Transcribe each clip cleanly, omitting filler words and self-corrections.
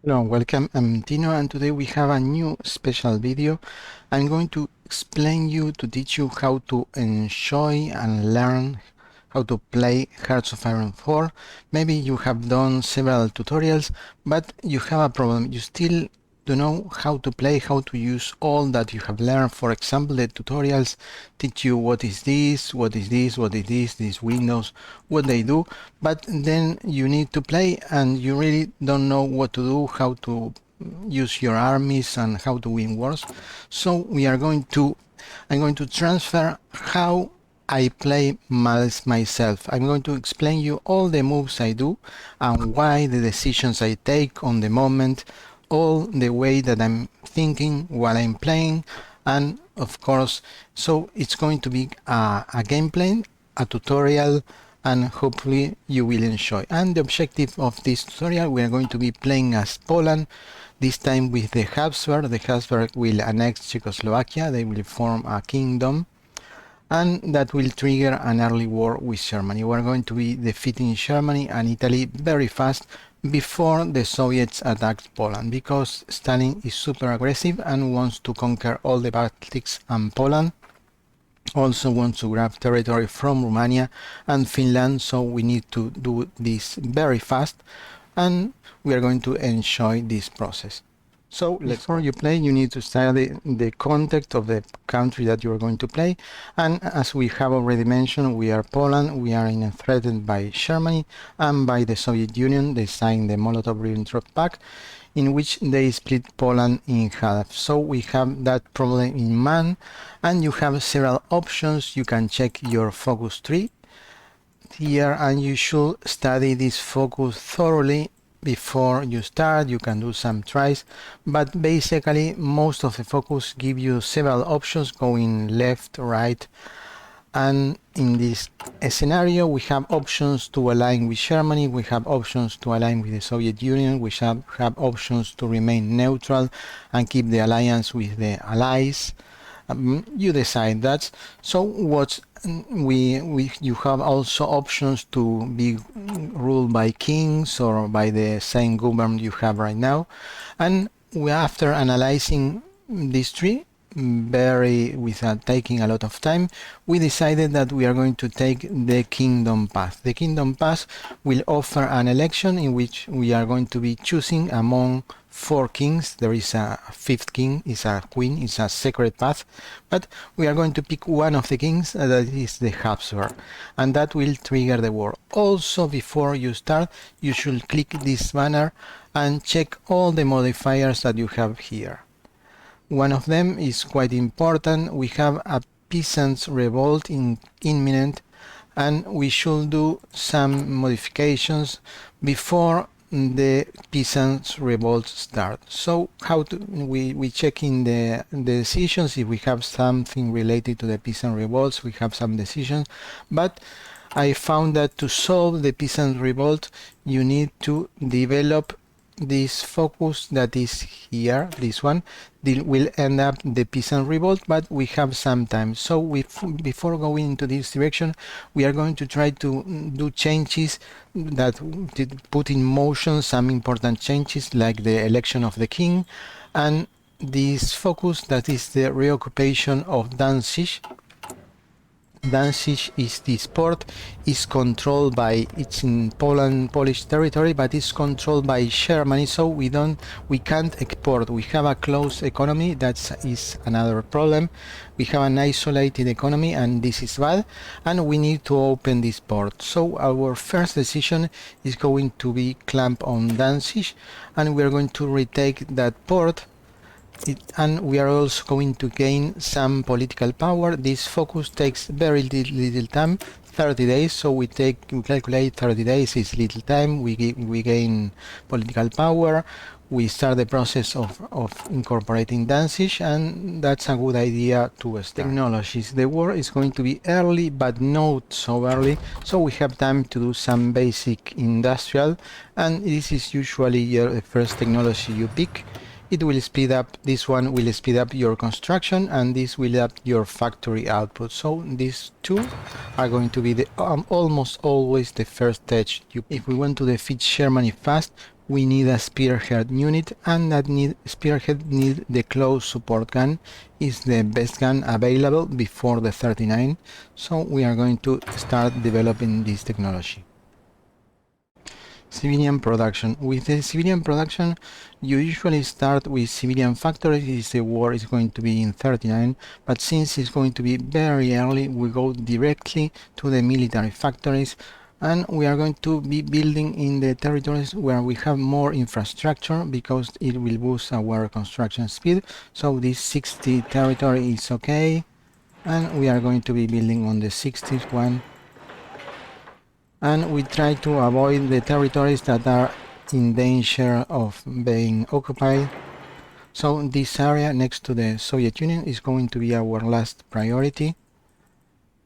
Hello, welcome. I'm Tino, and today we have a new special video. I'm going to explain you to teach you how to enjoy and learn how to play Hearts of Iron 4. Maybe you have done several tutorials, but you have a problem. You still don't know how to play, how to use all that you have learned. For example, the tutorials teach you what is this, what is this, what is this, these windows, what they do, but then you need to play and you really don't know what to do, how to use your armies and how to win wars. So I'm going to transfer how I play myself. I'm going to explain you all the moves I do and why the decisions I take on the moment, all the way that I'm thinking while I'm playing, and of course, so it's going to be a gameplay, a tutorial, and hopefully you will enjoy. And the objective of this tutorial, we are going to be playing as Poland, this time with the Habsburg. The Habsburg will annex Czechoslovakia, they will form a kingdom, and that will trigger an early war with Germany. We're going to be defeating Germany and Italy very fast before the Soviets attacked Poland, because Stalin is super aggressive and wants to conquer all the Baltics and Poland. Also wants to grab territory from Romania and Finland, so we need to do this very fast, and we are going to enjoy this process. So before you play, you need to study the context of the country that you are going to play. And as we have already mentioned, we are Poland. We are threatened by Germany and by the Soviet Union. They signed the Molotov-Ribbentrop Pact, in which they split Poland in half. So we have that problem in mind, and you have several options. You can check your focus tree here, and you should study this focus thoroughly before you start. You can do some tries, but basically most of the focus give you several options going left, right, and in this scenario we have options to align with Germany, we have options to align with the Soviet Union, we have options to remain neutral and keep the alliance with the allies. You decide that. So what you have also options to be ruled by kings or by the same government you have right now. And after analyzing these three without taking a lot of time, we decided that we are going to take the kingdom path. The kingdom path will offer an election in which we are going to be choosing among 4 kings. There is a 5th king, is a queen, it's a secret path, but we are going to pick one of the kings, that is the Habsburg, and that will trigger the war. Also, before you start, you should click this banner and check all the modifiers that you have here. One of them is quite important. We have a peasants revolt imminent, and we should do some modifications before the peasants revolt start. So we check in the decisions. If we have something related to the peasant revolts, we have some decisions, but I found that to solve the peasant revolt you need to develop this focus that is here. This one will end up the peasant revolt, but we have some time. So before going into this direction, we are going to try to do changes that put in motion some important changes, like the election of the king and this focus that is the reoccupation of Danzig. Danzig is this port, is controlled by, it's in Polish territory, but it's controlled by Germany, so we can't export. We have a closed economy, that is another problem. We have an isolated economy and this is bad, and we need to open this port. So our first decision is going to be clamp on Danzig, and we are going to retake that port. And we are also going to gain some political power. This focus takes very little time, 30 days, so we calculate 30 days is little time. We gain political power, we start the process of incorporating Danzig, and that's a good idea to start. Technologies. The war is going to be early, but not so early, so we have time to do some basic industrial, and this is usually the first technology you pick. It will speed up, this one will speed up your construction, and this will up your factory output. So these two are going to be the almost always the first stage. If we want to defeat Germany fast, we need a spearhead unit, and that spearhead need the close support gun. Is the best gun available before the 39, so we are going to start developing this technology. Civilian production. With the civilian production, you usually start with civilian factories if the war is going to be in 39, but since it's going to be very early, we go directly to the military factories, and we are going to be building in the territories where we have more infrastructure because it will boost our construction speed. So this 60 territory is okay, and we are going to be building on the 60th one, and we try to avoid the territories that are in danger of being occupied. So this area next to the Soviet Union is going to be our last priority,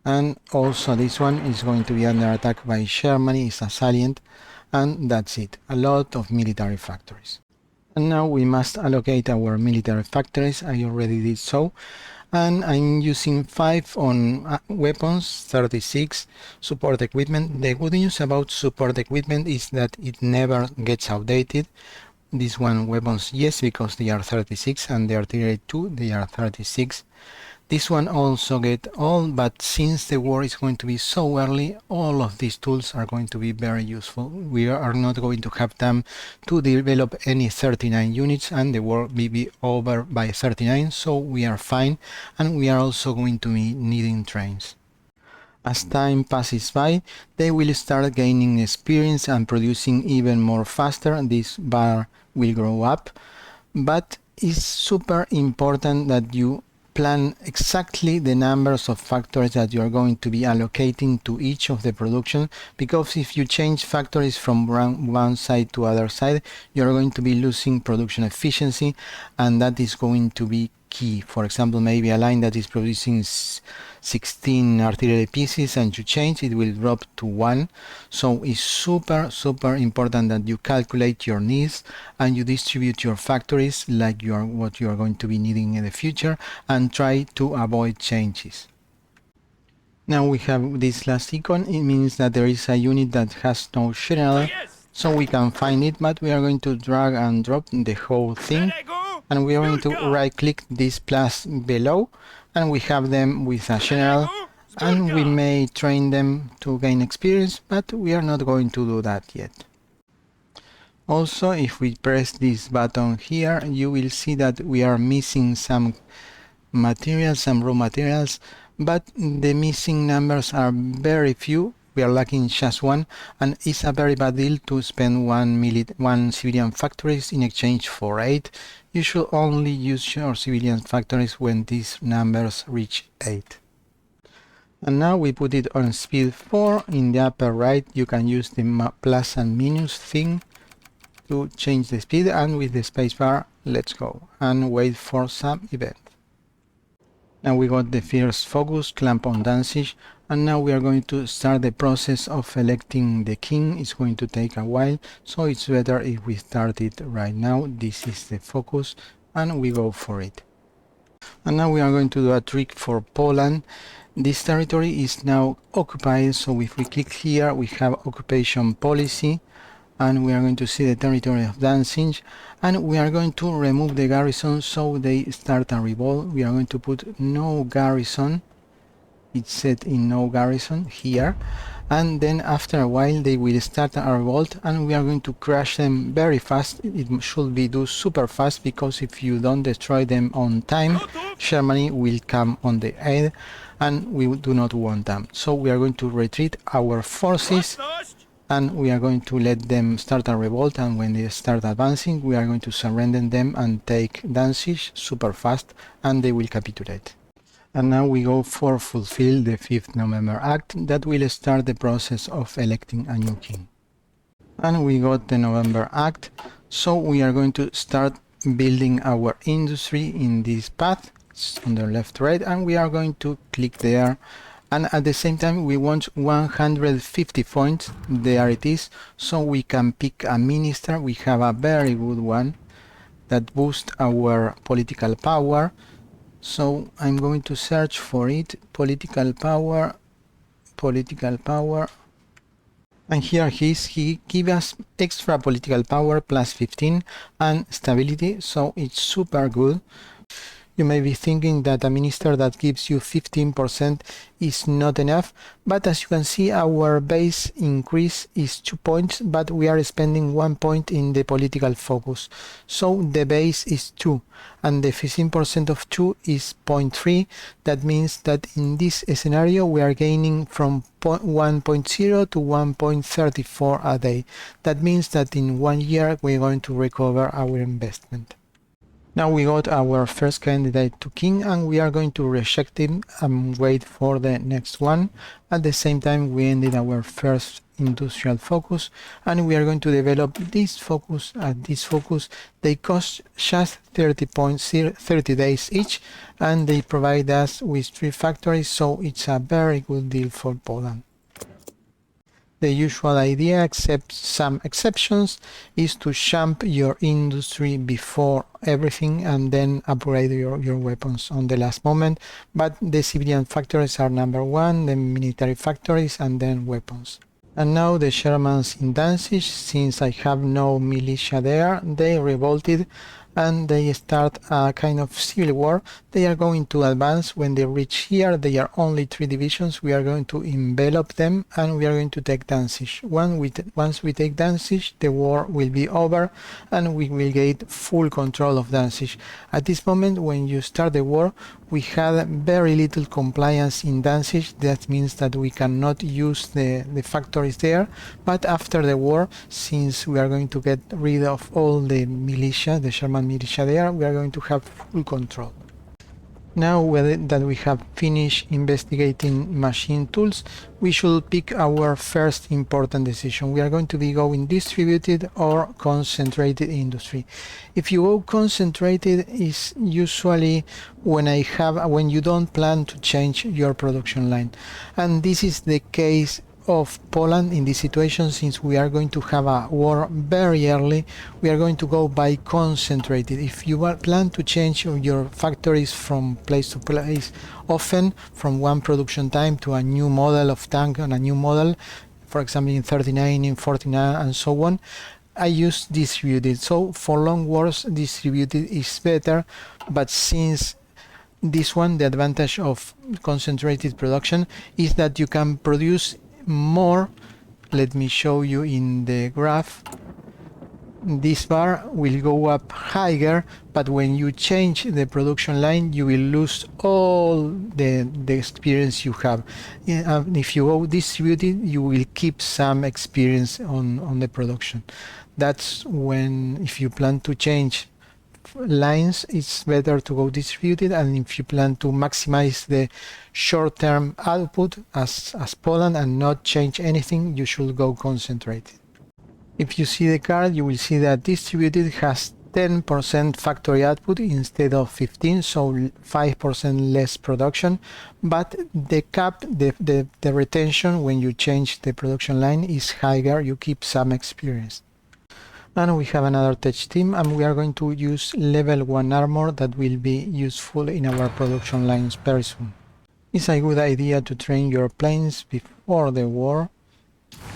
and also this one is going to be under attack by Germany. It's a salient, and that's it. A lot of military factories. And now we must allocate our military factories. I already did so, and I'm using 5 on weapons, 36 support equipment. The good news about support equipment is that it never gets outdated. This one weapons, yes, because they are 36, and the artillery too, they are 36. This one also get old, but since the war is going to be so early, all of these tools are going to be very useful. We are not going to have time to develop any 39 units, and the war will be over by 39, so we are fine, and we are also going to be needing trains. As time passes by, they will start gaining experience and producing even more faster. This bar will grow up, but it's super important that you plan exactly the numbers of factories that you are going to be allocating to each of the production, because if you change factories from one side to other side, you are going to be losing production efficiency, and that is going to be key. For example, maybe a line that is producing 16 artillery pieces and you change, it will drop to 1. So it's super important that you calculate your needs and you distribute your factories like what you are going to be needing in the future, and try to avoid changes. Now we have this last icon. It means that there is a unit that has no general, so we can find it, but we are going to drag and drop the whole thing, and we are going to right click this plus below, and we have them with a general, and we may train them to gain experience, but we are not going to do that yet. Also, if we press this button here, you will see that we are missing some materials, some raw materials, but the missing numbers are very few. We are lacking just one, and it's a very bad deal to spend one civilian factories in exchange for 8. You should only use your civilian factories when these numbers reach 8. And now we put it on speed 4. In the upper right you can use the plus and minus thing to change the speed, and with the spacebar, let's go and wait for some event. Now we got the first focus, clamp on Danzig, and now we are going to start the process of electing the king. It's going to take a while, so it's better if we start it right now. This is the focus, and we go for it. And now we are going to do a trick for Poland. This territory is now occupied, so if we click here, we have occupation policy, and we are going to see the territory of Danzig, and we are going to remove the garrison so they start a revolt. We are going to put no garrison. It's set in no garrison here, and then after a while they will start a revolt, and we are going to crush them very fast. It should be do super fast, because if you don't destroy them on time, Germany will come on the aid, and we do not want them. So we are going to retreat our forces, and we are going to let them start a revolt, and when they start advancing, we are going to surrender them and take Danzig super fast, and they will capitulate. And now we go for fulfill the 5th November Act that will start the process of electing a new king. And we got the November Act, so we are going to start building our industry in this path. It's on the left right, and we are going to click there, and at the same time we want 150 points. There it is, so we can pick a minister. We have a very good one that boosts our political power, so I'm going to search for it. Political power, And here he give us extra political power plus 15 and stability, so it's super good. You may be thinking that a minister that gives you 15% is not enough, but as you can see, our base increase is 2 points, but we are spending 1 point in the political focus. So the base is 2, and the 15% of 2 is 0.3. That means that in this scenario, we are gaining from 1.0 to 1.34 a day. That means that in 1 year, we're going to recover our investment. Now we got our first candidate to king, and we are going to reject him and wait for the next one. At the same time, we ended our first industrial focus, and we are going to develop this focus and this focus. They cost just 30 days each, and they provide us with 3 factories, so it's a very good deal for Poland. The usual idea, except some exceptions, is to jump your industry before everything and then upgrade your weapons on the last moment. But the civilian factories are number 1, the military factories, and then weapons. And now the Germans in Danzig, since I have no militia there, they revolted and they start a kind of civil war. They are going to advance. When they reach here, they are only 3 divisions. We are going to envelop them and we are going to take Danzig. Once we take Danzig, the war will be over and we will get full control of Danzig. At this moment, when you start the war, we had very little compliance in Danzig. That means that we cannot use the factories there. But after the war, since we are going to get rid of all the militia, the German militia there, we are going to have full control. Now that we have finished investigating machine tools, we should pick our first important decision. We are going to be going distributed or concentrated industry. If you go concentrated, is usually when you don't plan to change your production line. And this is the case of Poland in this situation. Since we are going to have a war very early, we are going to go by concentrated. If you plan to change your factories from place to place often, from one production time to a new model of tank and a new model, for example in 39, in 49 and so on, I use distributed. So for long wars, distributed is better, but since this one, the advantage of concentrated production is that you can produce more. Let me show you in the graph. This bar will go up higher, but when you change the production line, you will lose all the experience you have. If you go distributed, you will keep some experience on the production. That's when, if you plan to change lines, it's better to go distributed, and if you plan to maximize the short-term output as Poland and not change anything, you should go concentrated. If you see the card, you will see that distributed has 10% factory output instead of 15, so 5% less production, but the cap, the retention when you change the production line is higher. You keep some experience. And we have another tech team, and we are going to use level 1 armor that will be useful in our production lines very soon. It's a good idea to train your planes before the war.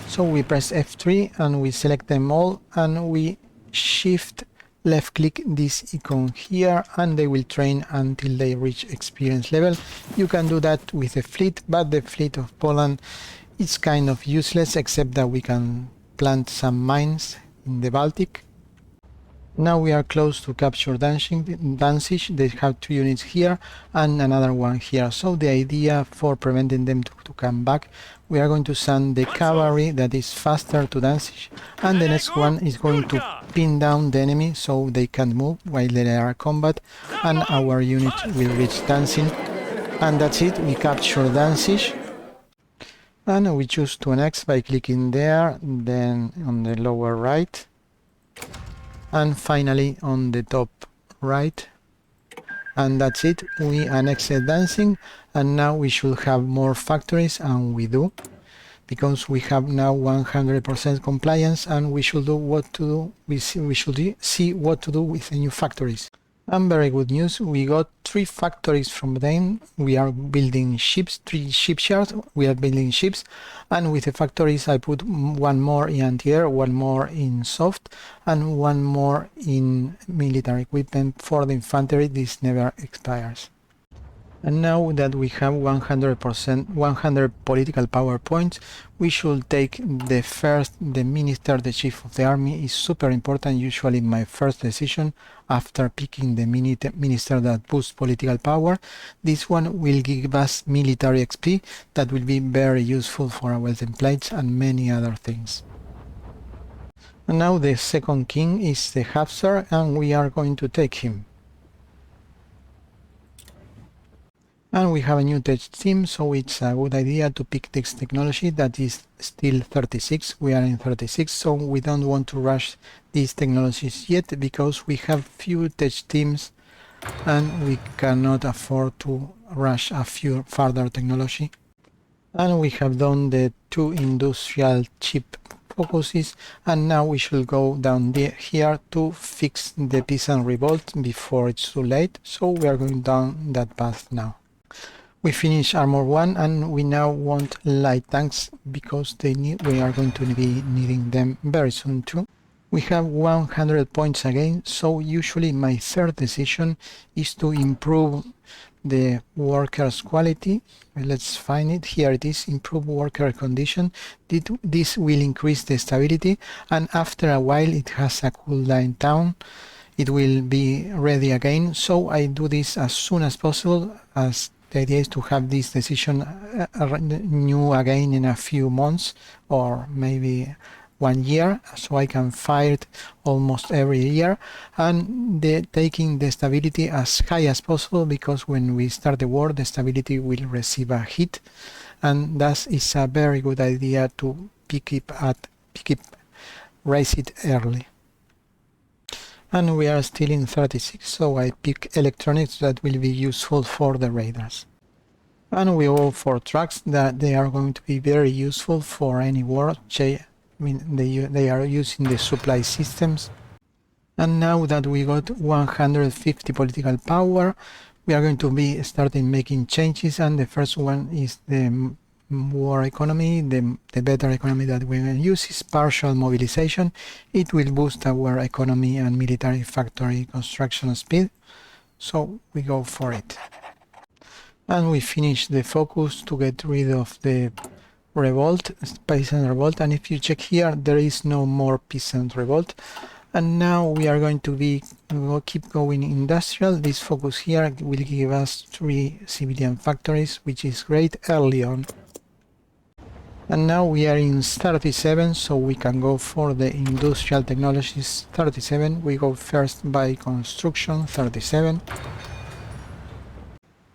So we press F3 and we select them all, and we shift left click this icon here, and they will train until they reach experience level. You can do that with the fleet, but the fleet of Poland is kind of useless, except that we can plant some mines in the Baltic. Now we are close to capture Danzig. They have 2 units here and another one here. So the idea for preventing them to come back, we are going to send the cavalry that is faster to Danzig, and the next one is going to pin down the enemy so they can't move while they are combat, and our unit will reach Danzig. And that's it, we capture Danzig. And we choose to annex by clicking there, then on the lower right, and finally on the top right. And that's it, we annexed Danzig, and now we should have more factories, and we do, because we have now 100% compliance, and we should do what to do. We should see what to do with the new factories. And very good news, we got 3 factories from them. We are building ships, 3 shipyards, we are building ships, and with the factories I put 1 more in anti-air, 1 more in soft, and 1 more in military equipment for the infantry. This never expires. And now that we have 100 political power points, we should take the minister, the chief of the army is super important, usually my first decision after picking the minister that boosts political power. This one will give us military XP that will be very useful for our templates and many other things. And now the second king is the Hafsar, and we are going to take him. And we have a new tech team, so it's a good idea to pick this technology that is still 36. We are in 36, so we don't want to rush these technologies yet because we have few tech teams and we cannot afford to rush a few further technology. And we have done the 2 industrial chip focuses, and now we should go down here to fix the peasant revolt before it's too late, so we are going down that path now. We finish armor 1 and we now want light tanks because we are going to be needing them very soon too. We have 100 points again, so usually my third decision is to improve the workers' quality. Let's find it. Here it is, improve worker condition. This will increase the stability, and after a while it has a cooldown down. It will be ready again, so I do this as soon as possible, as the idea is to have this decision new again in a few months or maybe 1 year, so I can fire it almost every year, and taking the stability as high as possible, because when we start the war the stability will receive a hit, and that is a very good idea to raise it early. And we are still in 36, so I pick electronics that will be useful for the radars. And we go for trucks that they are going to be very useful for any war. I mean, they are using the supply systems. And now that we got 150 political power, we are going to be starting making changes, and the first one is the war economy. The better economy that we will use is partial mobilization. It will boost our economy and military factory construction speed, so we go for it. And we finish the focus to get rid of the revolt, peasant revolt, and if you check here there is no more peasant revolt. And now we are going to keep going industrial. This focus here will give us 3 civilian factories, which is great early on. And now we are in 37, so we can go for the industrial technologies 37. We go first by construction 37.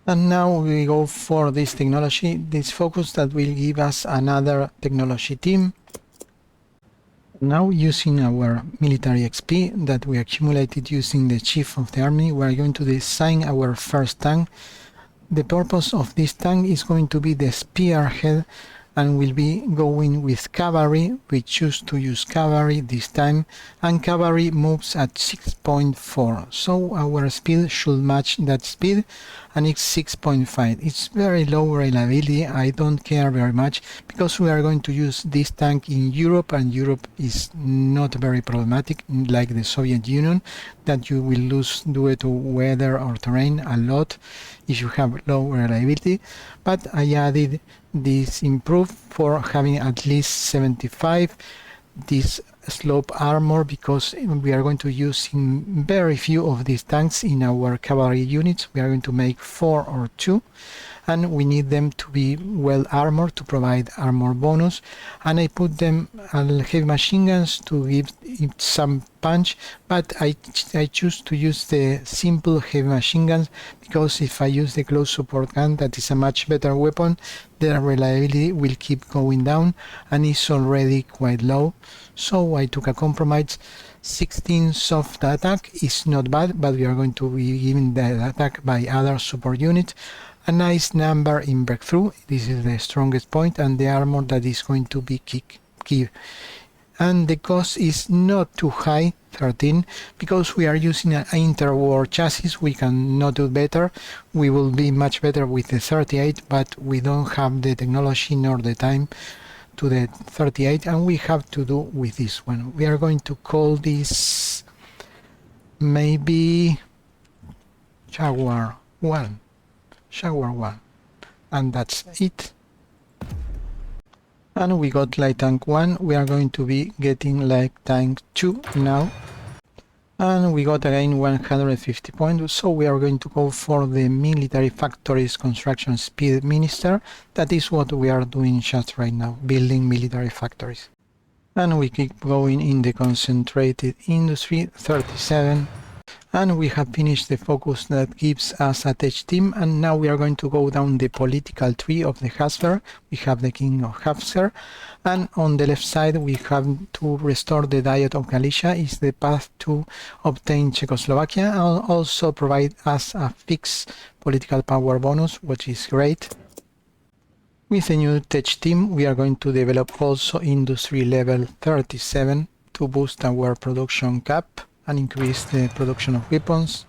And now we go for this technology, this focus that will give us another technology team. Now, using our military XP that we accumulated using the chief of the army, we are going to design our first tank. The purpose of this tank is going to be the spearhead, and will be going with cavalry. We choose to use cavalry this time, and cavalry moves at 6.4, so our speed should match that speed, and it's 6.5. It's very low reliability. I don't care very much because we are going to use this tank in Europe, and Europe is not very problematic like the Soviet Union, that you will lose due to weather or terrain a lot if you have low reliability. But I added this improved for having at least 75 this slope armor, because we are going to use in very few of these tanks in our cavalry units. We are going to make 4 or 2, and we need them to be well armored to provide armor bonus. And I put them on heavy machine guns to give it some punch, but I choose to use the simple heavy machine guns, because if I use the close support gun, that is a much better weapon, the reliability will keep going down and is already quite low. So I took a compromise. 16 soft attack is not bad, but we are going to be giving the attack by other support units. A nice number in breakthrough, this is the strongest point, and the armor that is going to be key. and the cost is not too high, 13, because we are using an interwar chassis. We cannot do better. We will be much better with the 38, but we don't have the technology nor the time to the 38, and we have to do with this one. We are going to call this maybe Jaguar 1, and that's it. And we got light tank 1, we are going to be getting light tank 2 now. And we got again 150 points, so we are going to go for the military factories construction speed minister. That is what we are doing just right now, building military factories. And we keep going in the concentrated industry, 37. And we have finished the focus that gives us a tech team, and now we are going to go down the political tree of the Habsburg. We have the king of Habsburg, and on the left side we have to restore the Diet of Galicia, is the path to obtain Czechoslovakia, and also provide us a fixed political power bonus, which is great. With the new tech team we are going to develop also industry level 37 to boost our production cap and increase the production of weapons.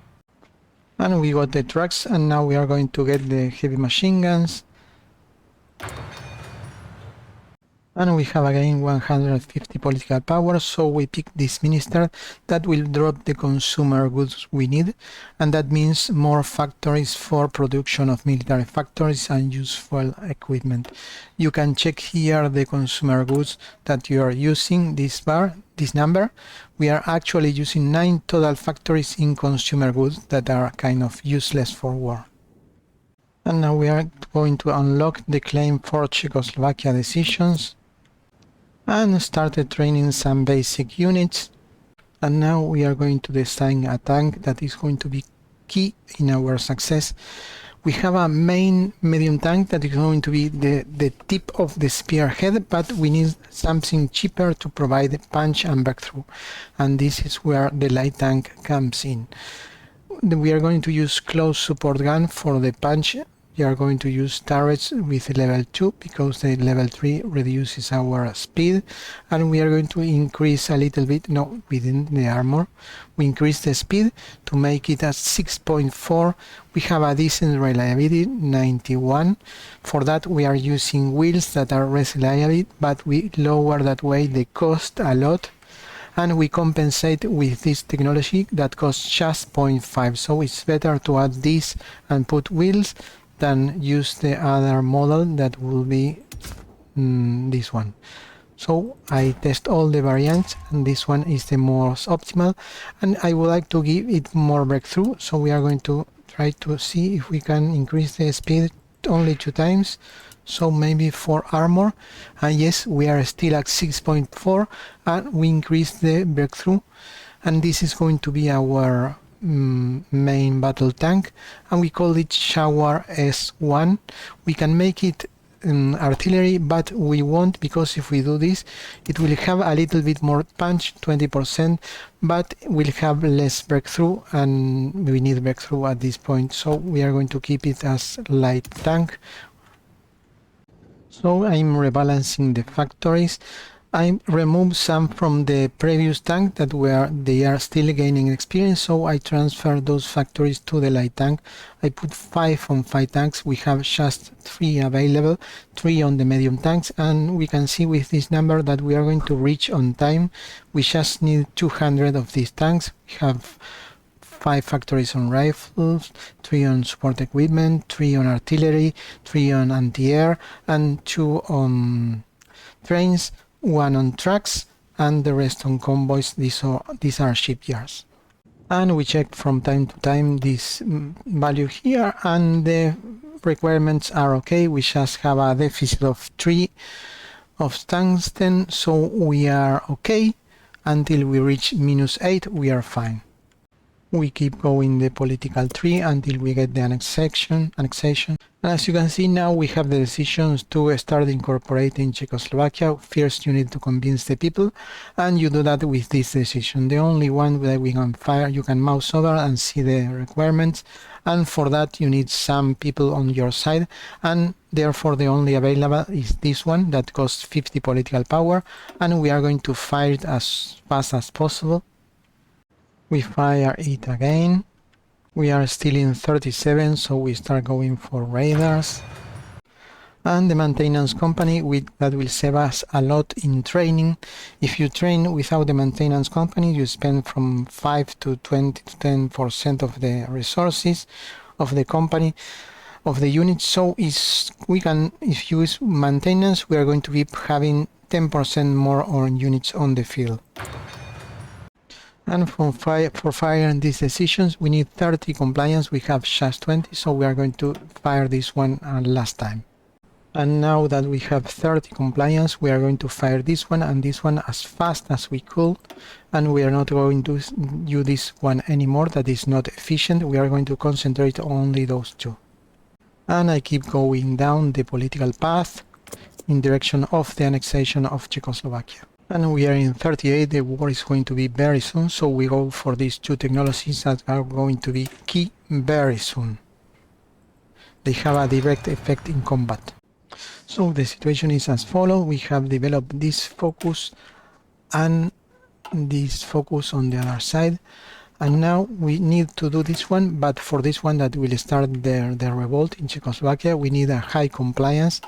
And we got the trucks, and now we are going to get the heavy machine guns. And we have again 150 political power, so we pick this minister that will drop the consumer goods we need, and that means more factories for production of military factories and useful equipment. You can check here the consumer goods that you are using, this number. We are actually using 9 total factories in consumer goods that are kind of useless for war. And now we are going to unlock the claim for Czechoslovakia decisions and started training some basic units. And now we are going to design a tank that is going to be key in our success. We have a main medium tank that is going to be the tip of the spearhead, but we need something cheaper to provide punch and breakthrough, and this is where the light tank comes in. We are going to use close support gun for the punch. We are going to use turrets with level 2 because the level 3 reduces our speed, and we are going to increase a little bit, no, within the armor, we increase the speed to make it at 6.4. We have a decent reliability, 91. For that we are using wheels that are less reliable, but we lower that way the cost a lot, and we compensate with this technology that costs just 0.5. So it's better to add this and put wheels than use the other model that will be this one. So I test all the variants, and this one is the most optimal, and I would like to give it more breakthrough, so we are going to try to see if we can increase the speed only 2 times, so maybe 4 armor, and yes, we are still at 6.4, and we increase the breakthrough, and this is going to be our main battle tank, and we call it Jaguar S1. We can make it artillery, but we won't, because if we do this it will have a little bit more punch, 20%, but will have less breakthrough, and we need breakthrough at this point, so we are going to keep it as light tank. So I'm rebalancing the factories. I removed some from the previous tank that they are still gaining experience, so I transfer those factories to the light tank. I put 5 on 5 tanks. We have just 3 available, 3 on the medium tanks, and we can see with this number that we are going to reach on time. We just need 200 of these tanks. We have 5 factories on rifles, 3 on support equipment, 3 on artillery, 3 on anti-air, and 2 on trains, 1 on trucks, and the rest on convoys. These are shipyards. And we check from time to time this value here, and the requirements are okay. We just have a deficit of 3 of tungsten, so we are okay. Until we reach -8 we are fine. We keep going the political tree until we get the annexation. And as you can see, now we have the decisions to start incorporating Czechoslovakia. First, you need to convince the people, and you do that with this decision. The only one that we can fire, you can mouse over and see the requirements, and for that you need some people on your side, and therefore the only available is this one that costs 50 political power, and we are going to fire it as fast as possible. We fire it again. We are still in 37, so we start going for radars. And the maintenance company, that will save us a lot in training. If you train without the maintenance company, you spend from 5 to 20 to 10% of the resources of the company, of the unit. So if you use maintenance, we are going to be having 10% more on units on the field. And for firing these decisions, we need 30 compliance. We have just 20, so we are going to fire this one last time. And now that we have 30 compliance, we are going to fire this one and this one as fast as we could. And we are not going to do this one anymore. That is not efficient. We are going to concentrate on only those two. And I keep going down the political path in direction of the annexation of Czechoslovakia. And we are in 38, the war is going to be very soon, so we go for these two technologies that are going to be key very soon. They have a direct effect in combat. So the situation is as follows. We have developed this focus and this focus on the other side. And now we need to do this one, but for this one that will start the revolt in Czechoslovakia, we need a high compliance.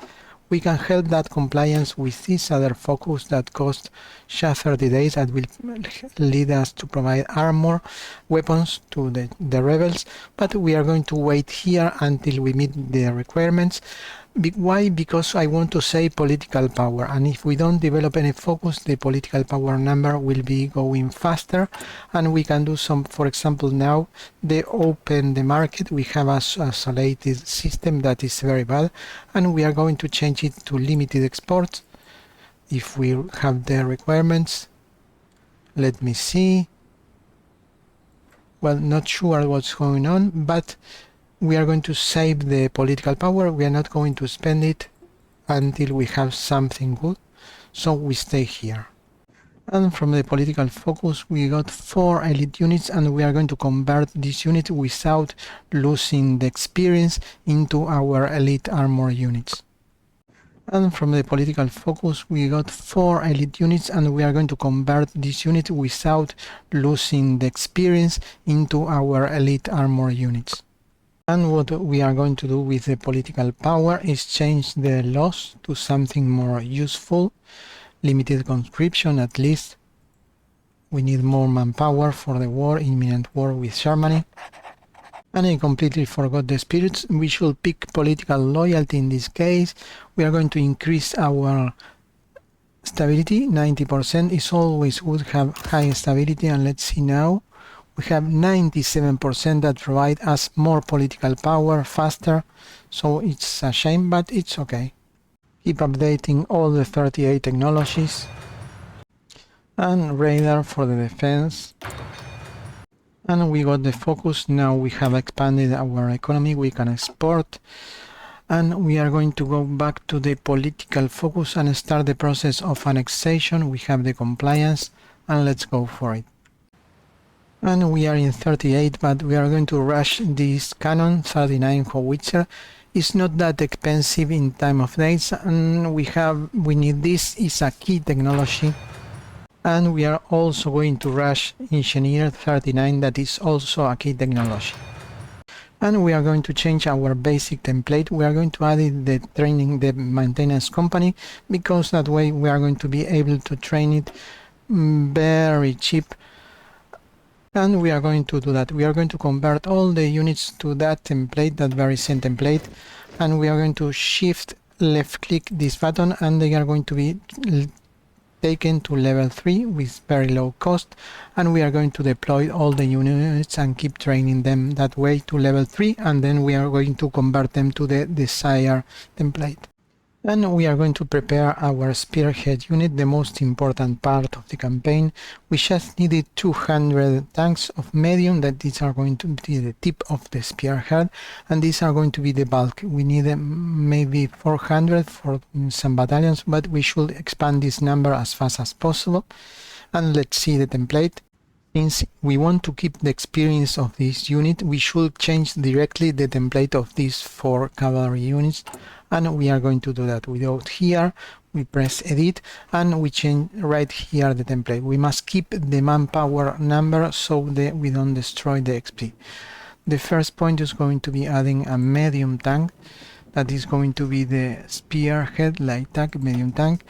We can help that compliance with this other focus that costs just 30 days, that will lead us to provide armor, weapons to the rebels, but we are going to wait here until we meet the requirements. Why? Because I want to save political power, and if we don't develop any focus, the political power number will be going faster, and we can do some, for example, now they open the market, we have a isolated system that is very bad, and we are going to change it to limited exports if we have the requirements. Let me see. Well, not sure what's going on, but we are going to save the political power. We are not going to spend it until we have something good, so we stay here. And from the political focus we got 4 elite units, and we are going to convert this unit without losing the experience into our elite armor units. And from the political focus we got 4 elite units, and we are going to convert this unit without losing the experience into our elite armor units. And what we are going to do with the political power is change the laws to something more useful. Limited conscription, at least. We need more manpower for the war, imminent war with Germany. And I completely forgot the spirits. We should pick political loyalty in this case. We are going to increase our stability. 90% is always good to have high stability, and let's see now. We have 97% that provide us more political power faster, so it's a shame, but it's okay. Keep updating all the 38 technologies. And radar for the defense. And we got the focus. Now we have expanded our economy, we can export. And we are going to go back to the political focus and start the process of annexation. We have the compliance, and let's go for it. And we are in 38, but we are going to rush this cannon, 39 hoi4. It's not that expensive in time of days, and we need this. Is a key technology. And we are also going to rush engineer 39, that is also a key technology. And we are going to change our basic template. We are going to add the maintenance company, because that way we are going to be able to train it very cheap. And we are going to do that. We are going to convert all the units to that template, that very same template, and we are going to shift left click this button, and they are going to be taken to level 3 with very low cost, and we are going to deploy all the units and keep training them that way to level 3, and then we are going to convert them to the desired template. And we are going to prepare our spearhead unit, the most important part of the campaign. We just needed 200 tanks of medium, that these are going to be the tip of the spearhead, and these are going to be the bulk. We need maybe 400 for some battalions, but we should expand this number as fast as possible. And let's see the template. Since we want to keep the experience of this unit, we should change directly the template of these 4 cavalry units, and we are going to do that. We go here, we press edit, and we change right here the template. We must keep the manpower number so that we don't destroy the XP. The first point is going to be adding a medium tank, that is going to be the spearhead light tank, medium tank,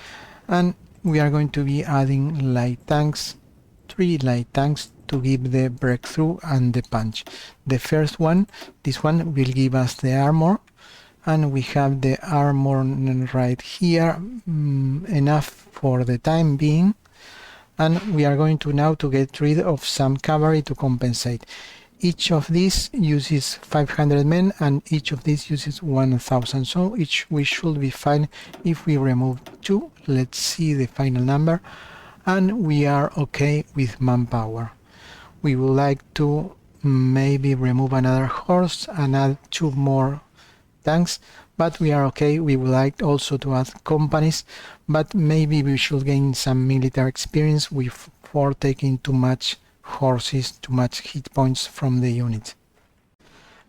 and we are going to be adding light tanks, 3 light tanks, to give the breakthrough and the punch. The first one, this one, will give us the armor, and we have the armor right here, enough for the time being, and we are going to now to get rid of some cavalry to compensate. Each of these uses 500 men, and each of these uses 1000, so we should be fine if we remove 2. Let's see the final number, and we are okay with manpower. We would like to maybe remove another horse and add 2 more tanks, but we are okay. We would like also to add companies, but maybe we should gain some military experience for taking too much horses, too much hit points from the unit.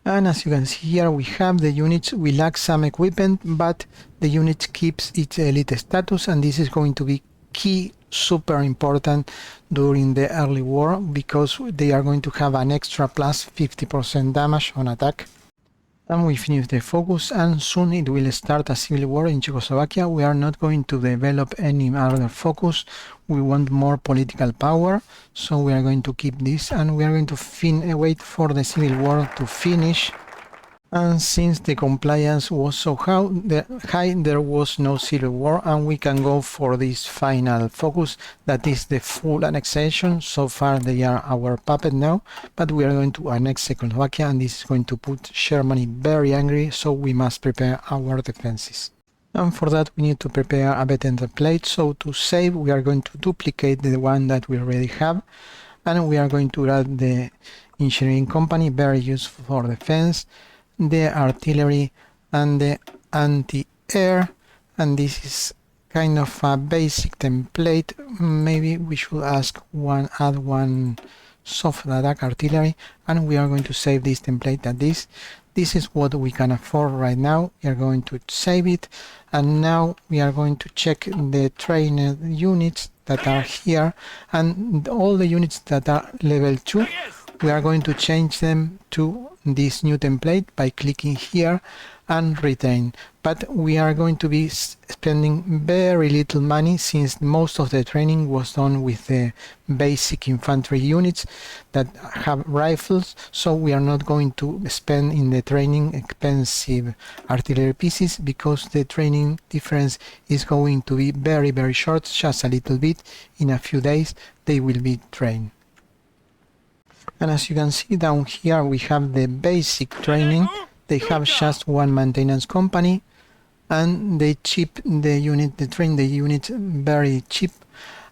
And as you can see here, we have the units. We lack some equipment, but the unit keeps its elite status, and this is going to be key, super important during the early war, because they are going to have an extra plus 50% damage on attack. And we finish the focus, and soon it will start a civil war in Czechoslovakia. We are not going to develop any other focus. We want more political power, so we are going to keep this, and we are going to wait for the civil war to finish. And since the compliance was so high, there was no civil war, and we can go for this final focus, that is the full annexation. So far they are our puppet now, but we are going to annex Czechoslovakia, and this is going to put Germany very angry, so we must prepare our defenses. And for that we need to prepare a better template. So to save, we are going to duplicate the one that we already have, and we are going to add the engineering company, very useful for defense, the artillery, and the anti-air, and this is kind of a basic template. Maybe we should add one soft attack artillery, and we are going to save this template at this. This is what we can afford right now. We are going to save it, and now we are going to check the trained units that are here, and all the units that are level 2. We are going to change them to this new template by clicking here and retain. But we are going to be spending very little money, since most of the training was done with the basic infantry units that have rifles, so we are not going to spend in the training expensive artillery pieces, because the training difference is going to be very short, just a little bit. In a few days they will be trained. And as you can see down here, we have the basic training. They have just one maintenance company, and they train the unit very cheap.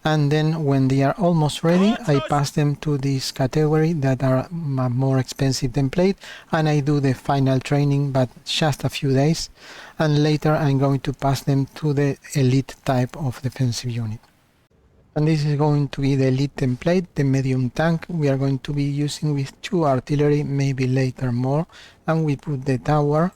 And then when they are almost ready, I pass them to this category that are a more expensive template, and I do the final training, but just a few days. And later I'm going to pass them to the elite type of defensive unit. And this is going to be the elite template, the medium tank. We are going to be using with 2 artillery, maybe later more, and we put the tower,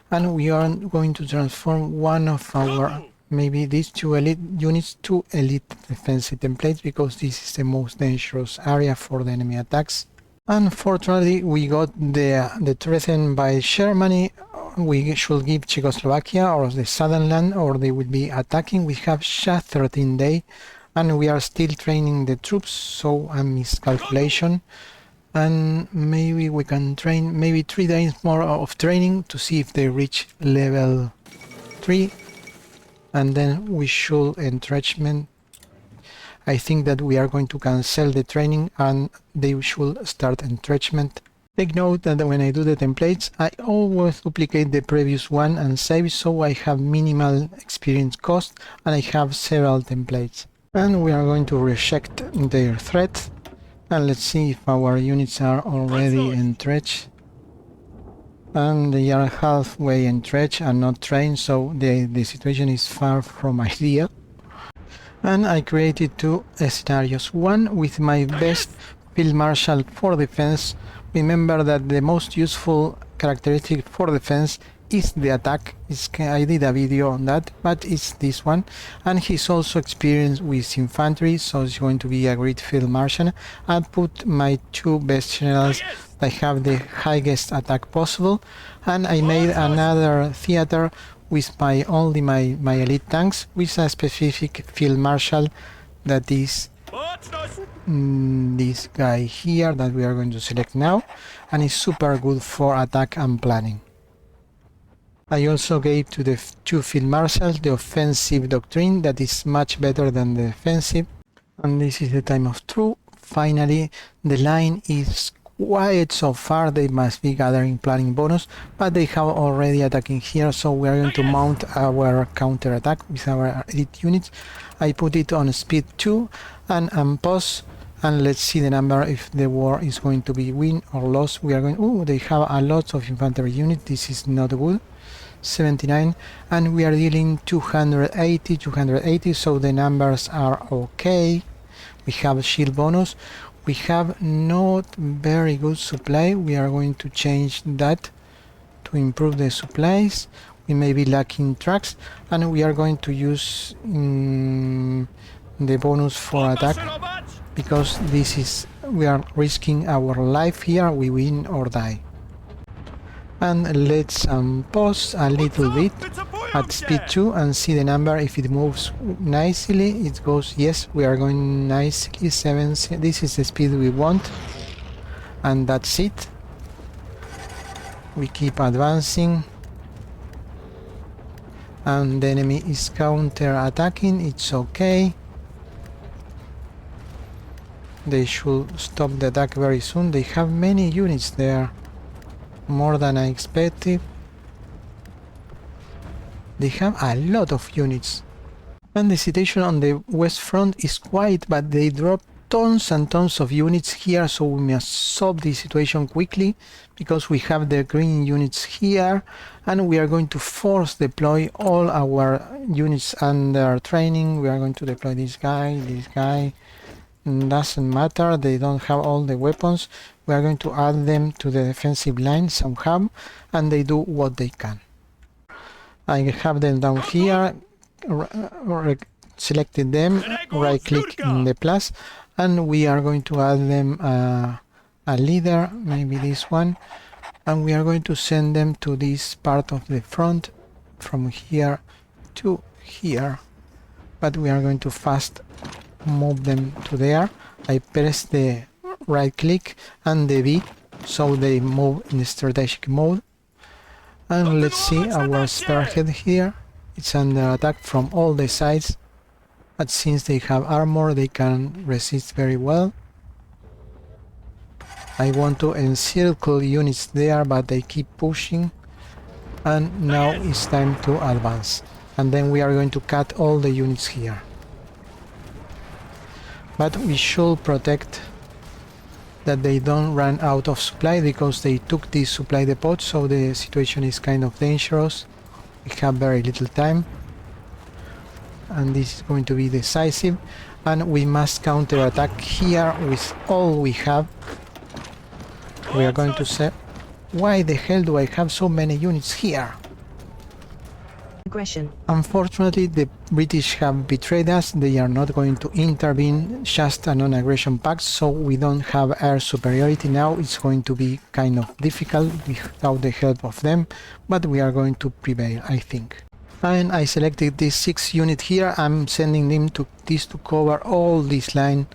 and we are going to transform one of our, maybe these 2 elite units to elite defensive templates, because this is the most dangerous area for the enemy attacks. Unfortunately, we got the threat by Germany. We should give Czechoslovakia or the southern land, or they will be attacking. We have just 13 days. And we are still training the troops, so a miscalculation, and maybe we can train maybe 3 days more of training to see if they reach level 3, and then we should entrenchment. I think that we are going to cancel the training and they should start entrenchment. Take note that when I do the templates, I always duplicate the previous one and save, so I have minimal experience cost and I have several templates. And we are going to reject their threats, and let's see if our units are already entrenched. And they are halfway entrenched and not trained, so the situation is far from ideal. And I created two scenarios, one with my best field marshal for defense. Remember that the most useful characteristic for defense is the attack. I did a video on that, but it's this one. And he's also experienced with infantry, so it's going to be a great field marshal. I put my two best generals that have the highest attack possible, and I made another theater with only my elite tanks with a specific field marshal that is this guy here that we are going to select now, and is super good for attack and planning. I also gave to the two field marshals the offensive doctrine that is much better than the defensive. And this is the time of truth. Finally, the line is quiet so far. They must be gathering planning bonus, but they have already attacking here, so we are going to mount our counter attack with our elite units. I put it on speed 2 and pause, and let's see the number if the war is going to be win or loss. We are going, oh, they have a lot of infantry units, this is not good. 79, and we are dealing 280, so the numbers are okay. We have shield bonus. We have not very good supply. We are going to change that to improve the supplies. We may be lacking trucks, and we are going to use the bonus for attack, because this is, we are risking our life here. We win or die. And let's pause a little bit at speed 2 and see the number. If it moves nicely, it goes, yes, we are going nicely, 7, this is the speed we want, and that's it. We keep advancing, and the enemy is counter attacking, it's okay. They should stop the attack very soon. They have many units there, more than I expected. They have a lot of units. And the situation on the west front is quiet, but they drop tons and tons of units here, so we must solve the situation quickly, because we have the green units here, and we are going to force deploy all our units under training. We are going to deploy this guy, doesn't matter, they don't have all the weapons. We are going to add them to the defensive line somehow, and they do what they can. I have them down here, selected them, right click in the plus, and we are going to add them a leader, maybe this one, and we are going to send them to this part of the front, from here to here, but we are going to fast move them to there. I press the right click and the V, so they move in strategic mode. And let's see our spearhead here. It's under attack from all the sides, but since they have armor, they can resist very well. I want to encircle units there, but they keep pushing, and now it's time to advance. And then we are going to cut all the units here. But we should protect that they don't run out of supply, because they took this supply depot, so the situation is kind of dangerous. We have very little time, and this is going to be decisive, and we must counter attack here with all we have. We are going to say, why the hell do I have so many units here? Aggression. Unfortunately, the British have betrayed us. They are not going to intervene, just a non-aggression pact, so we don't have air superiority now. It's going to be kind of difficult without the help of them, but we are going to prevail, I think. And I selected this 6 unit here. I'm sending them to this to cover all this line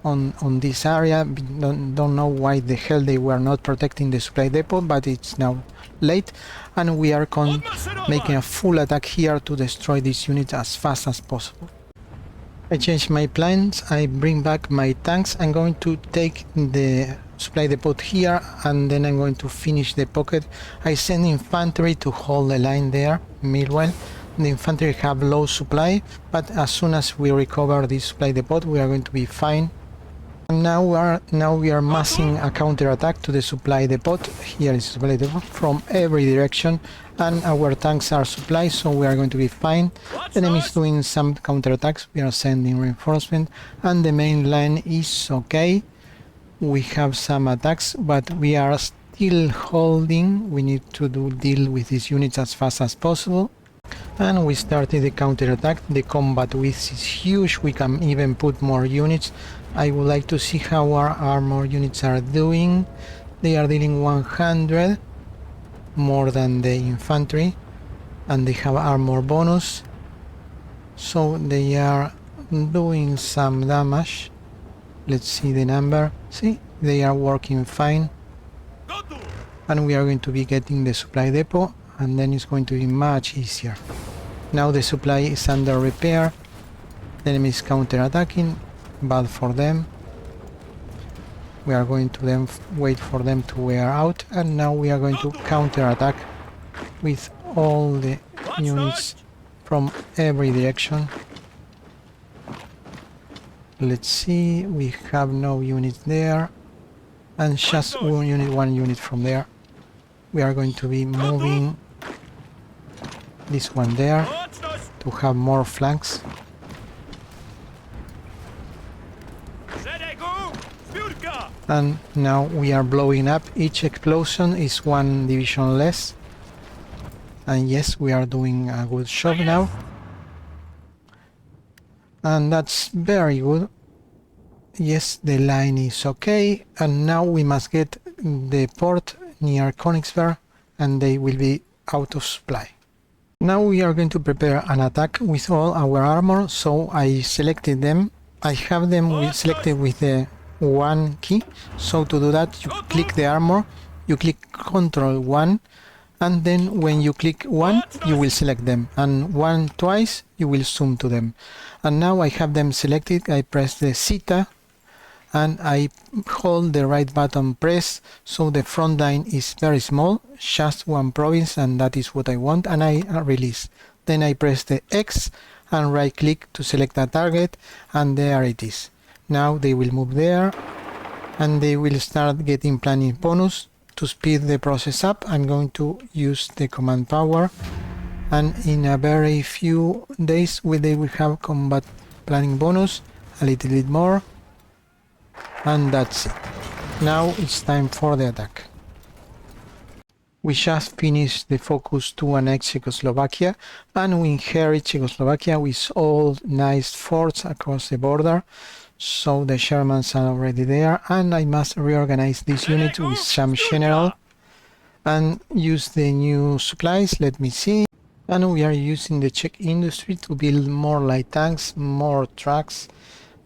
on this area. Don't know why the hell they were not protecting the supply depot, but it's now late, and we are making a full attack here to destroy this unit as fast as possible. I changed my plans. I bring back my tanks. I'm going to take the supply depot here, and then I'm going to finish the pocket. I send infantry to hold the line there. Meanwhile, the infantry have low supply, but as soon as we recover this supply depot, we are going to be fine. And now we are massing a counter-attack to the supply depot. Here is supply depot from every direction, and our tanks are supplied, so we are going to be fine. The enemy is doing some counter-attacks, we are sending reinforcement, and the main line is okay. We have some attacks, but we are still holding. We need to deal with these units as fast as possible. And we started the counter-attack. The combat width is huge, we can even put more units. I would like to see how our armor units are doing. They are dealing 100 more than the infantry, and they have armor bonus, so they are doing some damage. Let's see the number. See, they are working fine, and we are going to be getting the supply depot, and then it's going to be much easier. Now the supply is under repair. The enemy is counter-attacking. Bad for them. We are going to wait for them to wear out, and now we are going to counter-attack with all the units from every direction. Let's see, we have no units there, and just one unit from there. We are going to be moving this one there to have more flanks. And now we are blowing up. Each explosion is one division less. And yes, we are doing a good job now. And that's very good. Yes, the line is okay. And now we must get the port near Königsberg, and they will be out of supply. Now we are going to prepare an attack with all our armor. So I selected them. I have them selected with the 1 key. So to do that, you click the armor, you click Ctrl 1, and then when you click 1, you will select them, and 1 twice, you will zoom to them. And now I have them selected. I press the Zeta, and I hold the right button press, so the front line is very small, just one province, and that is what I want, and I release. Then I press the X and right click to select a target, and there it is. Now they will move there, and they will start getting planning bonus. To speed the process up, I'm going to use the command power, and in a very few days they will have combat planning bonus, a little bit more, and that's it. Now it's time for the attack. We just finished the focus to annex Czechoslovakia, and we inherit Czechoslovakia with all nice forts across the border. So the Germans are already there, and I must reorganize this unit with some general and use the new supplies. Let me see. And we are using the Czech industry to build more light tanks, more trucks,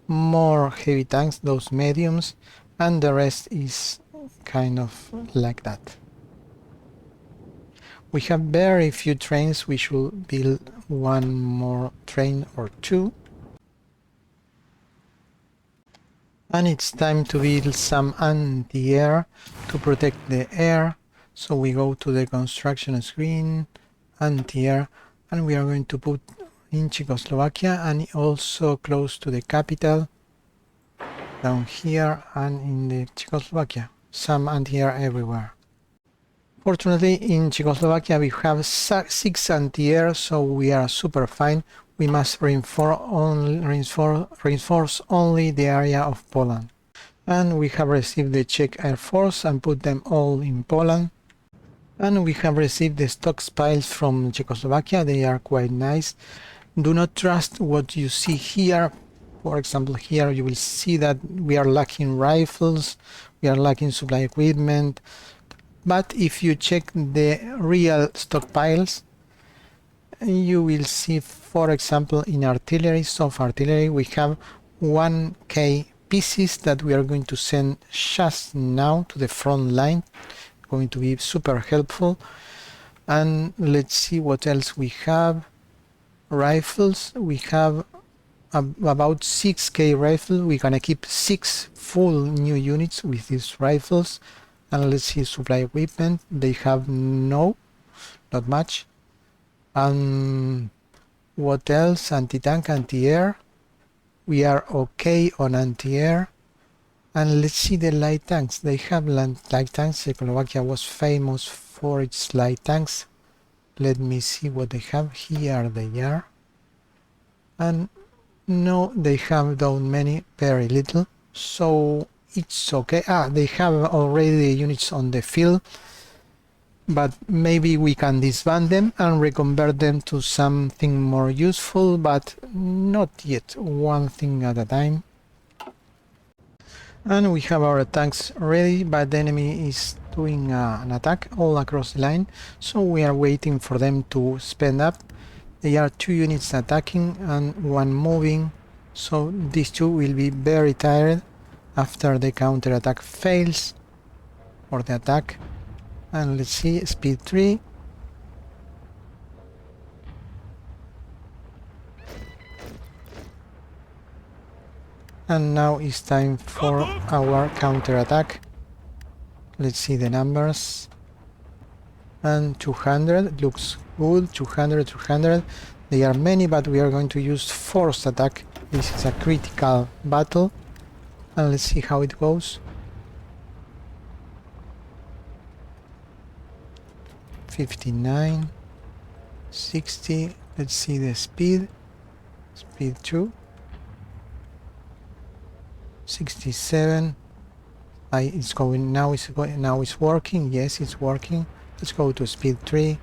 more heavy tanks, those mediums, and the rest is kind of like that. We have very few trains. We should build one more train or two. And it's time to build some anti-air to protect the air. So we go to the construction screen, anti-air, and we are going to put in Czechoslovakia and also close to the capital, down here and in the Czechoslovakia. Some anti-air everywhere. Fortunately, in Czechoslovakia we have 6 anti-air, so we are super fine. We must reinforce only the area of Poland. And we have received the Czech Air Force and put them all in Poland. And we have received the stockpiles from Czechoslovakia. They are quite nice. Do not trust what you see here. For example, here you will see that we are lacking rifles, we are lacking supply equipment. But if you check the real stockpiles, you will see, for example, in artillery, soft artillery, we have 1k pieces that we are going to send just now to the front line. Going to be super helpful. And let's see what else we have. Rifles, we have about 6k rifle. We're gonna keep 6 full new units with these rifles. And let's see supply equipment. They have not much. And what else? Anti-tank, anti-air. We are okay on anti-air. And let's see the light tanks. They have light tanks. Czechoslovakia was famous for its light tanks. Let me see what they have. Here they are. And no, they have done many, very little. So it's okay. They have already the units on the field. But maybe we can disband them and reconvert them to something more useful, but not yet. One thing at a time. And we have our tanks ready, but the enemy is doing an attack all across the line, so we are waiting for them to spend up. They are 2 units attacking and 1 moving, so these 2 will be very tired after the counter attack fails, or the attack. And let's see, speed 3. And now it's time for our counter-attack. Let's see the numbers. And 200 looks good. 200, 200. They are many, but we are going to use forced attack. This is a critical battle. And let's see how it goes. 59, 60. Let's see the speed. Speed 2. 67. It's going now. Now it's working. Yes, it's working. Let's go to speed 3.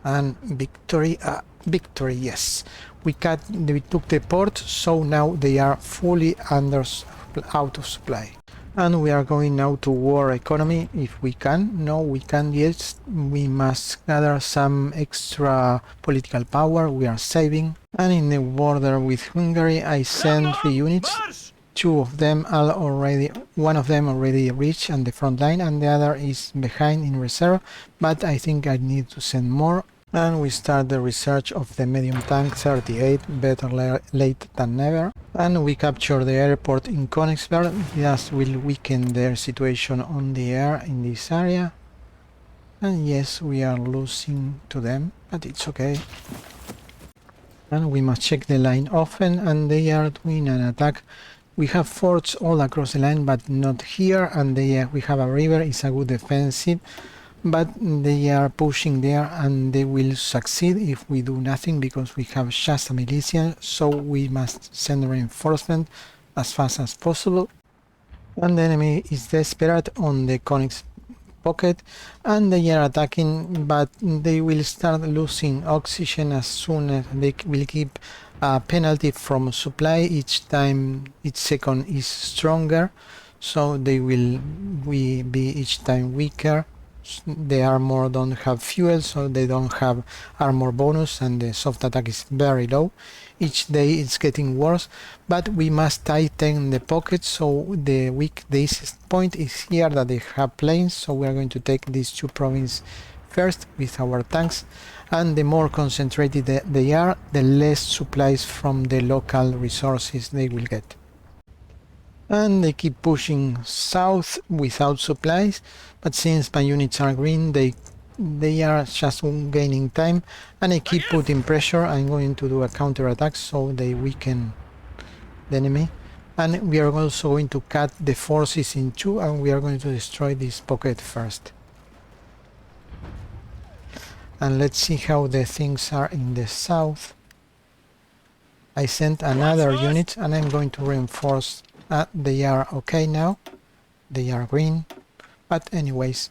And victory. Victory. Yes, we took the port, so now they are fully out of supply. And we are going now to war economy if we can. No, we can't yet. We must gather some extra political power. We are saving. And in the border with Hungary, I sent 3 units. 2 of them are already, one of them already reached on the front line, and the other is behind in reserve. But I think I need to send more. And we start the research of the medium tank 38, better late than never. And we capture the airport in Königsberg. This will weaken their situation on the air in this area. And yes, we are losing to them, but it's okay. And we must check the line often, and they are doing an attack. We have forts all across the line, but not here, and we have a river. It's a good defensive. But they are pushing there, and they will succeed if we do nothing, because we have just a militia, so we must send reinforcement as fast as possible. And the enemy is desperate on the Königs pocket, and they are attacking, but they will start losing oxygen as soon as they will keep a penalty from supply each time each second is stronger, so they will be each time weaker. The armor don't have fuel, so they don't have armor bonus, and the soft attack is very low. Each day it's getting worse, but we must tighten the pocket, so the easiest point is here that they have planes, so we are going to take these 2 provinces first with our tanks, and the more concentrated they are, the less supplies from the local resources they will get. And they keep pushing south without supplies, but since my units are green, they are just gaining time, and I keep putting pressure. I'm going to do a counter attack so they weaken the enemy, and we are also going to cut the forces in 2, and we are going to destroy this pocket first. And let's see how the things are in the south. I sent another unit, and I'm going to reinforce. They are okay now. They are green. But anyways.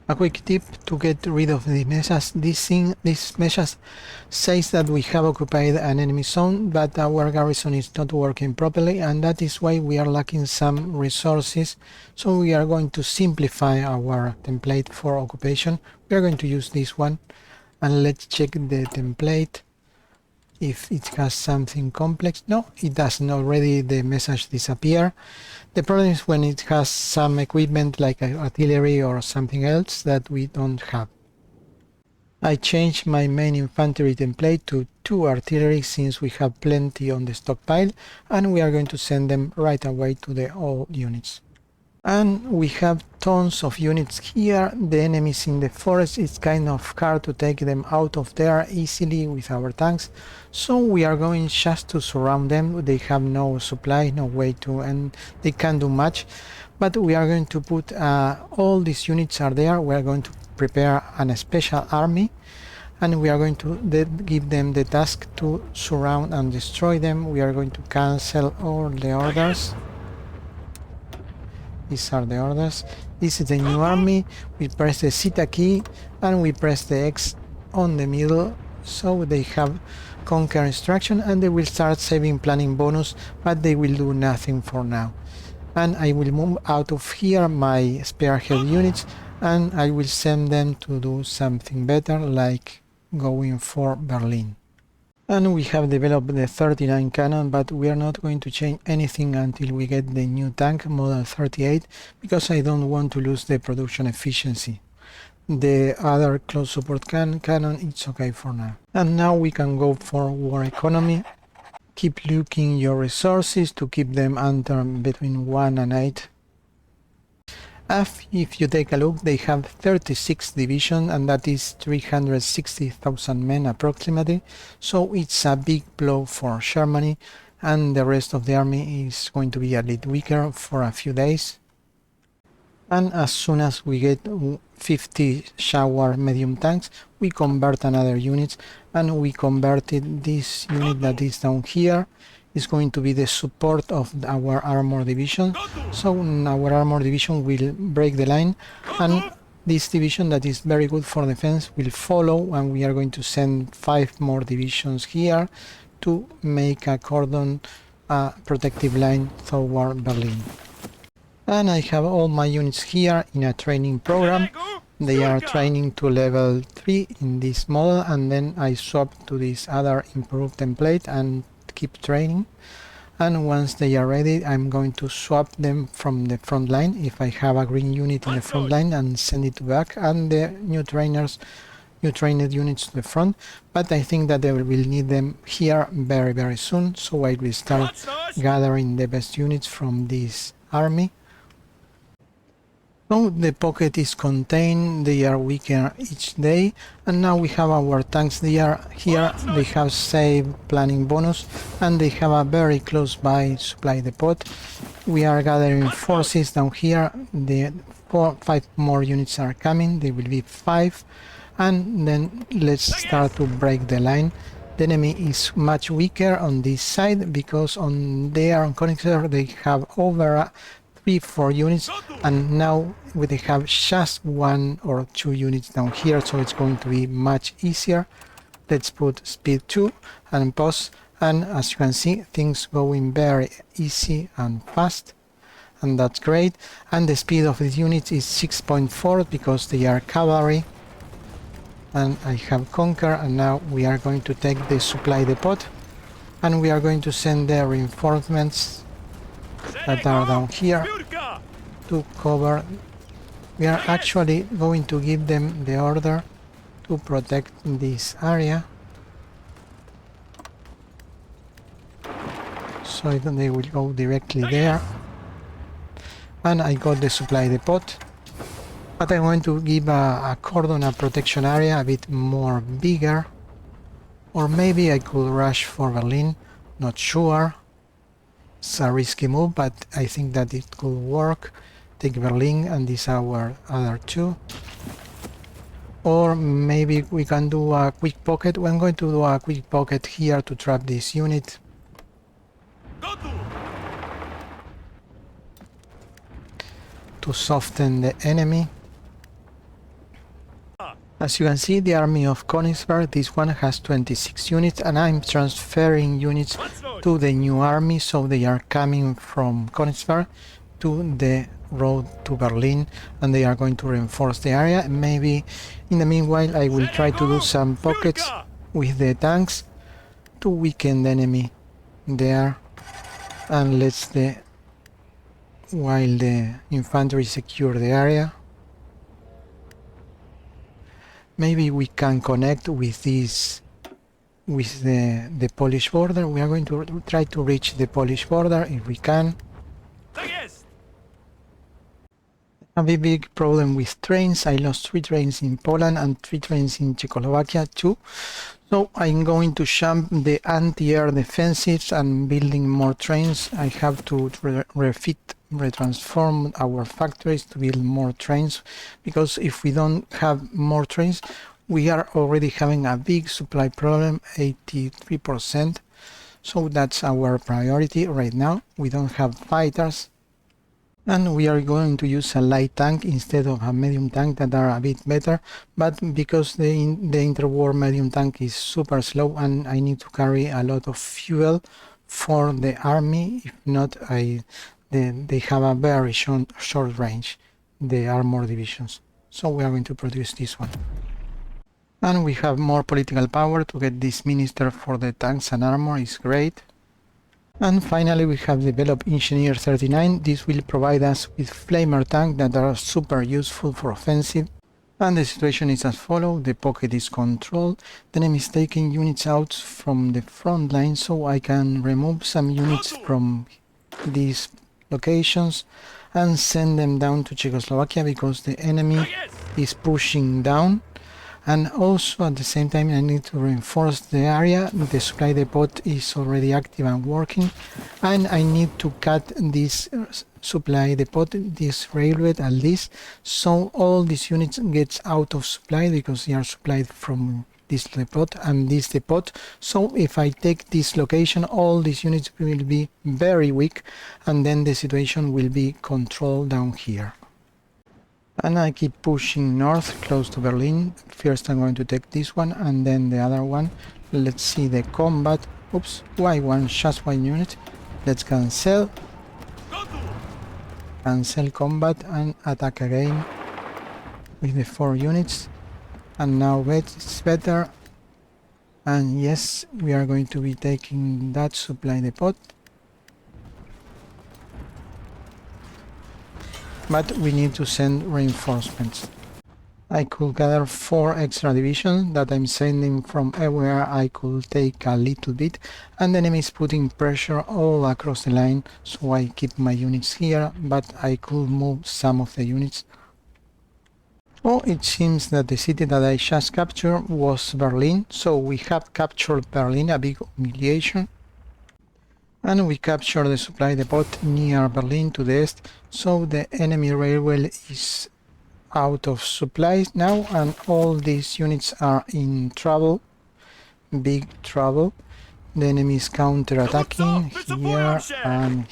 A quick tip to get rid of the meshes. This meshes says that we have occupied an enemy zone, but our garrison is not working properly, and that is why we are lacking some resources. So we are going to simplify our template for occupation. We are going to use this one, and let's check the template. if it has something complex. No, it doesn't. Already the message disappear. The problem is when it has some equipment like artillery or something else that we don't have. I changed my main infantry template to 2 artillery since we have plenty on the stockpile, and we are going to send them right away to the all units. And we have tons of units here. The enemies in the forest, it's kind of hard to take them out of there easily with our tanks, so we are going just to surround them. They have no supply, no way to, and they can't do much, but we are going to put all these units are there. We are going to prepare a special army, and we are going to give them the task to surround and destroy them. We are going to cancel all the orders. These are the orders. This is the new army. We press the Zeta key and we press the X on the middle, so they have conquer instruction and they will start saving planning bonus, but they will do nothing for now. And I will move out of here my spearhead units and I will send them to do something better, like going for Berlin. And we have developed the 39 cannon, but we are not going to change anything until we get the new tank model 38, because I don't want to lose the production efficiency. The other close support cannon, it's okay for now. And now we can go for war economy. Keep looking your resources to keep them under between 1 and 8. If you take a look, they have 36 division, and that is 360,000 men approximately, so it's a big blow for Germany, and the rest of the army is going to be a little weaker for a few days. And as soon as we get 50 Jaguar medium tanks, we convert another unit, and we converted this unit that is down here. Is going to be the support of our armor division, so our armor division will break the line, and this division that is very good for defense will follow, and we are going to send 5 more divisions here to make a cordon protective line toward Berlin. And I have all my units here in a training program. They are training to level 3 in this model, and then I swap to this other improved template and keep training. And once they are ready, I'm going to swap them from the front line if I have a green unit in the front line, and send it back, and the new trained units to the front. But I think that they will need them here very soon, so I will start gathering the best units from this army. So the pocket is contained, they are weaker each day, and now we have our tanks. They are here, they have save planning bonus, and they have a very close by supply depot. We are gathering forces down here. The 5 more units are coming, they will be 5, and then let's start to break the line. The enemy is much weaker on this side, because on there on Königsberg they have over 3-4 units, and now they have just 1 or 2 units down here, so it's going to be much easier. Let's put speed 2 and pause, and as you can see, things going very easy and fast, and that's great. And the speed of the units is 6.4 because they are cavalry. And I have conquered, and now we are going to take the supply depot, and we are going to send the reinforcements that are down here to cover. We are actually going to give them the order to protect this area, so they will go directly there. And I got the supply depot, but I want to give a cordon, a protection area a bit more bigger, or maybe I could rush for Berlin, not sure. It's a risky move, but I think that it could work. Take Berlin and these our other 2. Or maybe we can do a quick pocket. I'm going to do a quick pocket here to trap this unit. To soften the enemy. As you can see, the army of Königsberg, this one has 26 units, and I'm transferring units to the new army, so they are coming from Königsberg to the road to Berlin, and they are going to reinforce the area. Maybe in the meanwhile I will try to do some pockets with the tanks to weaken the enemy there, and while the infantry secure the area. Maybe we can connect with this, with the Polish border. We are going to try to reach the Polish border if we can. I have a big problem with trains. I lost 3 trains in Poland and 3 trains in Czechoslovakia too. So I'm going to jump the anti-air defensives and building more trains. I have to retransform our factories to build more trains, because if we don't have more trains, we are already having a big supply problem, 83%. So that's our priority right now. We don't have fighters. And we are going to use a light tank instead of a medium tank that are a bit better, but because the interwar medium tank is super slow and I need to carry a lot of fuel for the army, if not they have a very short range, the armor divisions. So we are going to produce this one. And we have more political power to get this minister for the tanks and armor. Is great. And finally we have developed Engineer 39. This will provide us with flamer tanks that are super useful for offensive. And the situation is as follows. The pocket is controlled. The enemy is taking units out from the front line, so I can remove some units from these locations and send them down to Czechoslovakia, because the enemy is pushing down. And also at the same time I need to reinforce the area. The supply depot is already active and working, and I need to cut this supply depot, this railway at least, so all these units gets out of supply, because they are supplied from this depot and this depot. So if I take this location, all these units will be very weak, and then the situation will be controlled down here. And I keep pushing north, close to Berlin. First I'm going to take this one and then the other one. Let's see the combat. Oops, why just one unit? Let's cancel. Cancel combat and attack again with the 4 units. And now it's better. And yes, we are going to be taking that supply depot. But we need to send reinforcements. I could gather 4 extra divisions that I'm sending from everywhere I could take a little bit, and the enemy is putting pressure all across the line, so I keep my units here, but I could move some of the units. Oh, it seems that the city that I just captured was Berlin, so we have captured Berlin, a big humiliation. And we capture the supply depot near Berlin to the east, so the enemy railway is out of supplies now, and all these units are in trouble, big trouble. The enemy is counter-attacking here and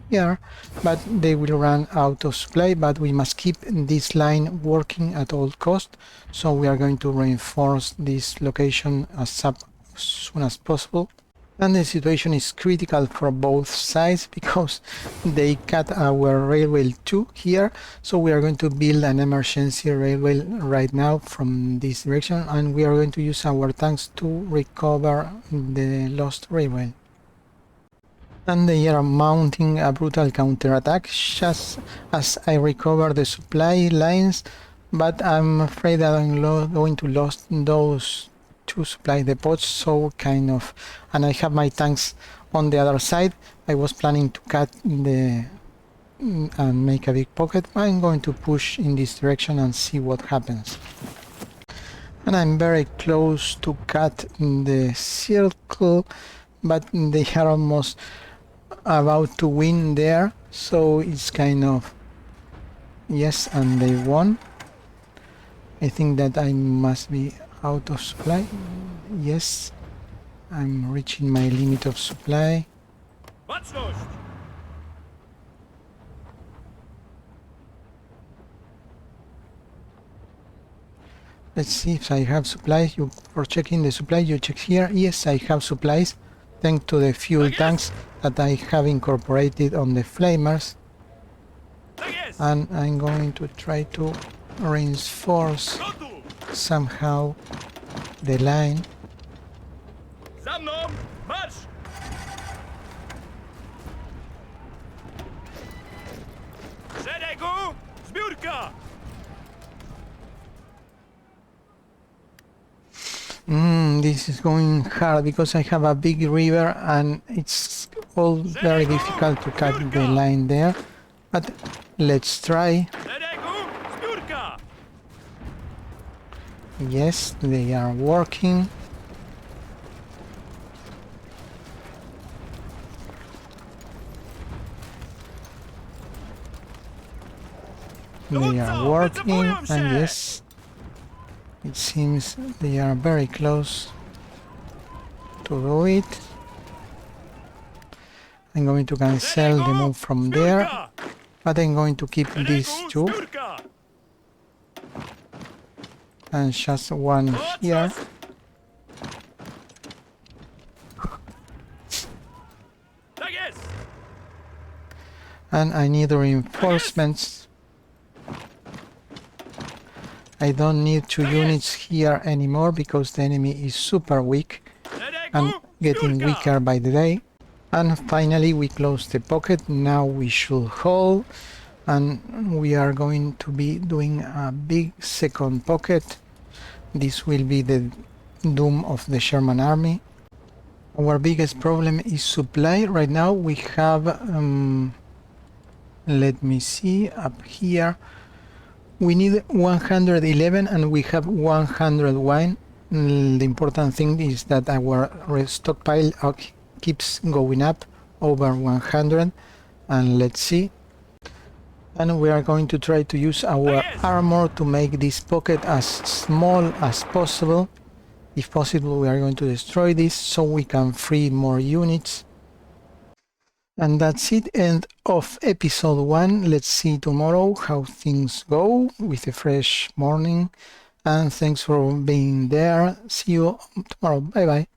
here, but they will run out of supply, but we must keep this line working at all cost, so we are going to reinforce this location as soon as possible. And the situation is critical for both sides, because they cut our railway too here, so we are going to build an emergency railway right now from this direction, and we are going to use our tanks to recover the lost railway. And they are mounting a brutal counterattack just as I recover the supply lines, but I'm afraid that I'm going to lose those 2 supply depots, so kind of, and I have my tanks on the other side. I was planning to cut and make a big pocket. I'm going to push in this direction and see what happens. And I'm very close to cut the circle, but they are almost about to win there, so it's kind of, yes, and they won. I think that I must be out of supply. Yes, I'm reaching my limit of supply. Let's see if I have supplies. For checking the supply, you check here. Yes, I have supplies, thanks to the fuel tanks that I have incorporated on the flamers. And I'm going to try to reinforce somehow the line. This is going hard because I have a big river and it's all very difficult to cut the line there. But let's try. Yes, they are working. They are working, and yes, it seems they are very close to do it. I'm going to cancel the move from there, but I'm going to keep these two and just one here. And I need reinforcements. I don't need 2 units here anymore because the enemy is super weak and getting weaker by the day. And finally we close the pocket. Now we should hold, and we are going to be doing a big second pocket. This will be the doom of the Sherman army. Our biggest problem is supply. Right now we have, let me see, up here we need 111 and we have 101. The important thing is that our stockpile keeps going up over 100, and let's see. And we are going to try to use our armor to make this pocket as small as possible. If possible, we are going to destroy this so we can free more units. And that's it, end of episode 1. Let's see tomorrow how things go with a fresh morning. And thanks for being there. See you tomorrow. Bye bye.